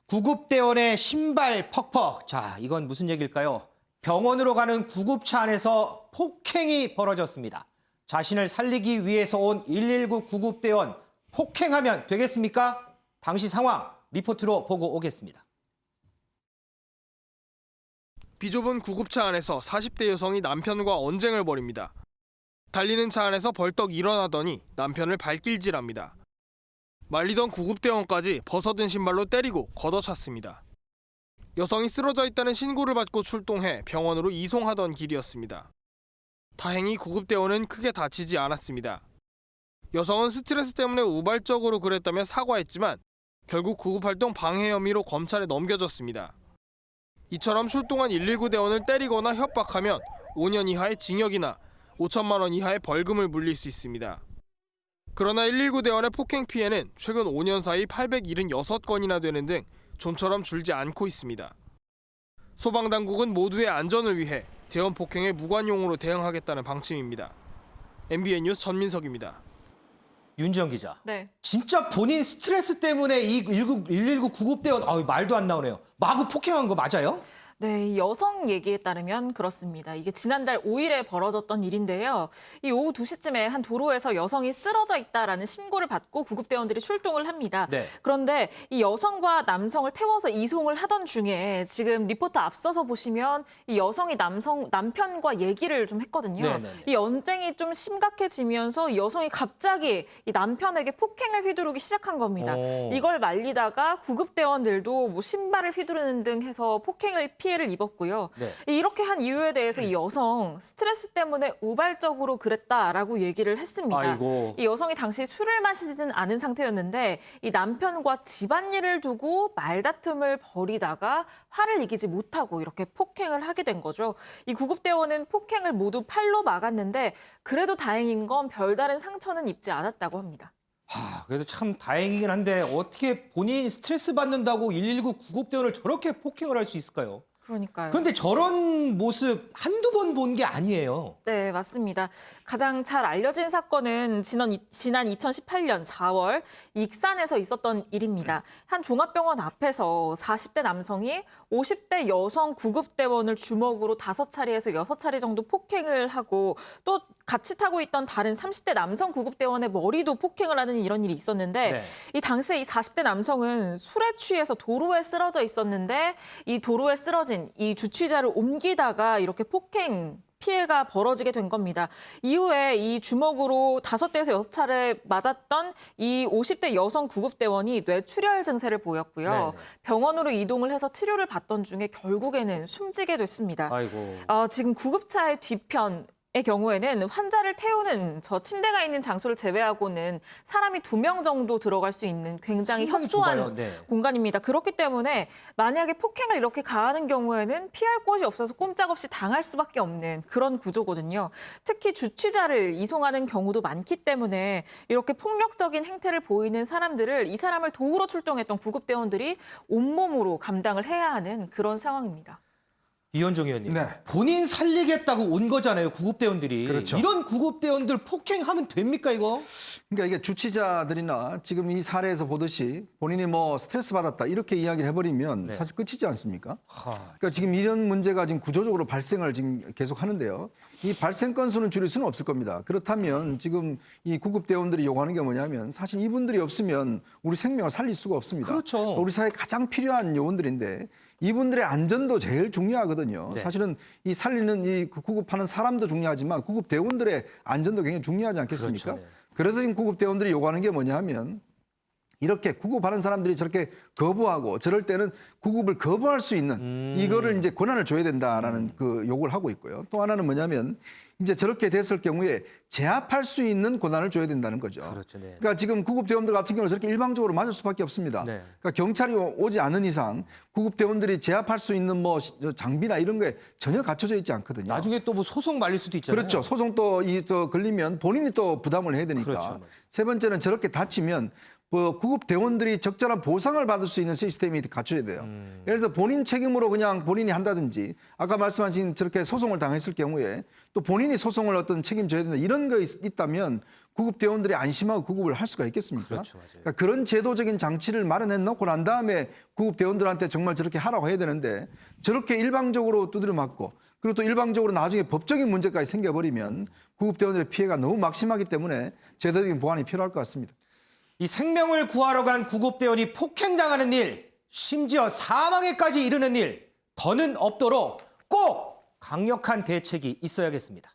구급대원의 신발 퍽퍽. 자, 이건 무슨 얘기일까요? 병원으로 가는 구급차 안에서 폭행이 벌어졌습니다. 자신을 살리기 위해서 온 119 구급대원 폭행하면 되겠습니까? 당시 상황 리포트로 보고 오겠습니다. 비좁은 구급차 안에서 40대 여성이 남편과 언쟁을 벌입니다. 달리는 차 안에서 벌떡 일어나더니 남편을 발길질합니다. 말리던 구급대원까지 벗어든 신발로 때리고 걷어찼습니다. 여성이 쓰러져 있다는 신고를 받고 출동해 병원으로 이송하던 길이었습니다. 다행히 구급대원은 크게 다치지 않았습니다. 여성은 스트레스 때문에 우발적으로 그랬다며 사과했지만 결국 구급활동 방해 혐의로 검찰에 넘겨졌습니다. 이처럼 출동한 119 대원을 때리거나 협박하면 5년 이하의 징역이나 5천만 원 이하의 벌금을 물릴 수 있습니다. 그러나 119 대원의 폭행 피해는 최근 5년 사이 876건이나 되는 등 좀처럼 줄지 않고 있습니다. 소방당국은 모두의 안전을 위해 대원 폭행에 무관용으로 대응하겠다는 방침입니다. MBN 뉴스 전민석입니다. 윤지영 기자. 네. 진짜 본인 스트레스 때문에 이 119 구급대원 말도 안 나오네요. 마구 폭행한 거 맞아요? 네, 이 여성 얘기에 따르면 그렇습니다. 이게 지난달 5일에 벌어졌던 일인데요. 이 오후 2시쯤에 한 도로에서 여성이 쓰러져 있다라는 신고를 받고 구급대원들이 출동을 합니다. 네. 그런데 이 여성과 남성을 태워서 이송을 하던 중에 지금 리포트 앞서서 보시면 이 여성이 남편과 얘기를 좀 했거든요. 네네네. 이 언쟁이 좀 심각해지면서 이 여성이 갑자기 이 남편에게 폭행을 휘두르기 시작한 겁니다. 오. 이걸 말리다가 구급대원들도 뭐 신발을 휘두르는 등 해서 피해를 입었고요. 네. 이렇게 한 이유에 대해서 이 여성 스트레스 때문에 우발적으로 그랬다라고 얘기를 했습니다. 아이고. 이 여성이 당시 술을 마시지는 않은 상태였는데 이 남편과 집안일을 두고 말다툼을 벌이다가 화를 이기지 못하고 이렇게 폭행을 하게 된 거죠. 이 구급대원은 폭행을 모두 팔로 막았는데 그래도 다행인 건 별다른 상처는 입지 않았다고 합니다. 그래도 참 다행이긴 한데 어떻게 본인 스트레스 받는다고 119 구급대원을 저렇게 폭행을 할 수 있을까요? 그러니까요. 그런데 저런 모습 한두 번 본 게 아니에요. 네, 맞습니다. 가장 잘 알려진 사건은 지난 2018년 4월 익산에서 있었던 일입니다. 한 종합병원 앞에서 40대 남성이 50대 여성 구급대원을 주먹으로 5차례에서 6차례 정도 폭행을 하고 또 같이 타고 있던 다른 30대 남성 구급대원의 머리도 폭행을 하는 이런 일이 있었는데 네. 이 당시에 이 40대 남성은 술에 취해서 도로에 쓰러져 있었는데 이 도로에 쓰러진 이 주취자를 옮기다가 이렇게 폭행 피해가 벌어지게 된 겁니다. 이후에 이 주먹으로 5대에서 6차례 맞았던 이 50대 여성 구급대원이 뇌출혈 증세를 보였고요. 네네. 병원으로 이동을 해서 치료를 받던 중에 결국에는 숨지게 됐습니다. 아이고. 지금 구급차의 뒤편 의 경우에는 환자를 태우는 저 침대가 있는 장소를 제외하고는 사람이 2명 정도 들어갈 수 있는 굉장히 상당히 협소한 좁아요. 네. 공간입니다. 그렇기 때문에 만약에 폭행을 이렇게 가하는 경우에는 피할 곳이 없어서 꼼짝없이 당할 수밖에 없는 그런 구조거든요. 특히 주취자를 이송하는 경우도 많기 때문에 이렇게 폭력적인 행태를 보이는 사람들을 이 사람을 도우러 출동했던 구급대원들이 온몸으로 감당을 해야 하는 그런 상황입니다. 이현종 의원님. 네. 본인 살리겠다고 온 거잖아요, 구급대원들이. 그렇죠. 이런 구급대원들 폭행하면 됩니까, 이거? 그러니까 이게 주치자들이나 지금 이 사례에서 보듯이 본인이 뭐 스트레스 받았다 이렇게 이야기를 해버리면 네. 사실 끝이지 않습니까? 그러니까 지금 이런 문제가 지금 구조적으로 발생을 지금 계속 하는데요. 이 발생 건수는 줄일 수는 없을 겁니다. 그렇다면 지금 이 구급대원들이 요구하는 게 뭐냐면 사실 이분들이 없으면 우리 생명을 살릴 수가 없습니다. 그렇죠. 우리 사회에 가장 필요한 요원들인데 이분들의 안전도 제일 중요하거든요. 네. 사실은 이 살리는 이 구급하는 사람도 중요하지만 구급대원들의 안전도 굉장히 중요하지 않겠습니까? 그렇죠, 네. 그래서 지금 구급대원들이 요구하는 게 뭐냐 하면 이렇게 구급하는 사람들이 저렇게 거부하고 저럴 때는 구급을 거부할 수 있는 이거를 이제 권한을 줘야 된다라는 그 요구를 하고 있고요. 또 하나는 뭐냐면 이제 저렇게 됐을 경우에 제압할 수 있는 권한을 줘야 된다는 거죠. 그렇죠, 네. 그러니까 지금 구급대원들 같은 경우는 저렇게 일방적으로 맞을 수밖에 없습니다. 네. 그러니까 경찰이 오지 않은 이상 구급대원들이 제압할 수 있는 뭐 장비나 이런 게 전혀 갖춰져 있지 않거든요. 나중에 또 뭐 소송 말릴 수도 있잖아요. 그렇죠. 소송 또 걸리면 본인이 또 부담을 해야 되니까. 그렇죠. 세 번째는 저렇게 다치면 구급 대원들이 적절한 보상을 받을 수 있는 시스템이 갖춰야 돼요. 예를 들어 본인 책임으로 그냥 본인이 한다든지 아까 말씀하신 저렇게 소송을 당했을 경우에 또 본인이 소송을 어떤 책임져야 된다 이런 거 있다면 구급 대원들이 안심하고 구급을 할 수가 있겠습니까? 그렇죠, 맞아요. 그러니까 그런 제도적인 장치를 마련해 놓고 난 다음에 구급 대원들한테 정말 저렇게 하라고 해야 되는데 저렇게 일방적으로 두드려 맞고 그리고 또 일방적으로 나중에 법적인 문제까지 생겨버리면 구급 대원들의 피해가 너무 막심하기 때문에 제도적인 보완이 필요할 것 같습니다. 이 생명을 구하러 간 구급대원이 폭행당하는 일, 심지어 사망에까지 이르는 일 더는 없도록 꼭 강력한 대책이 있어야겠습니다.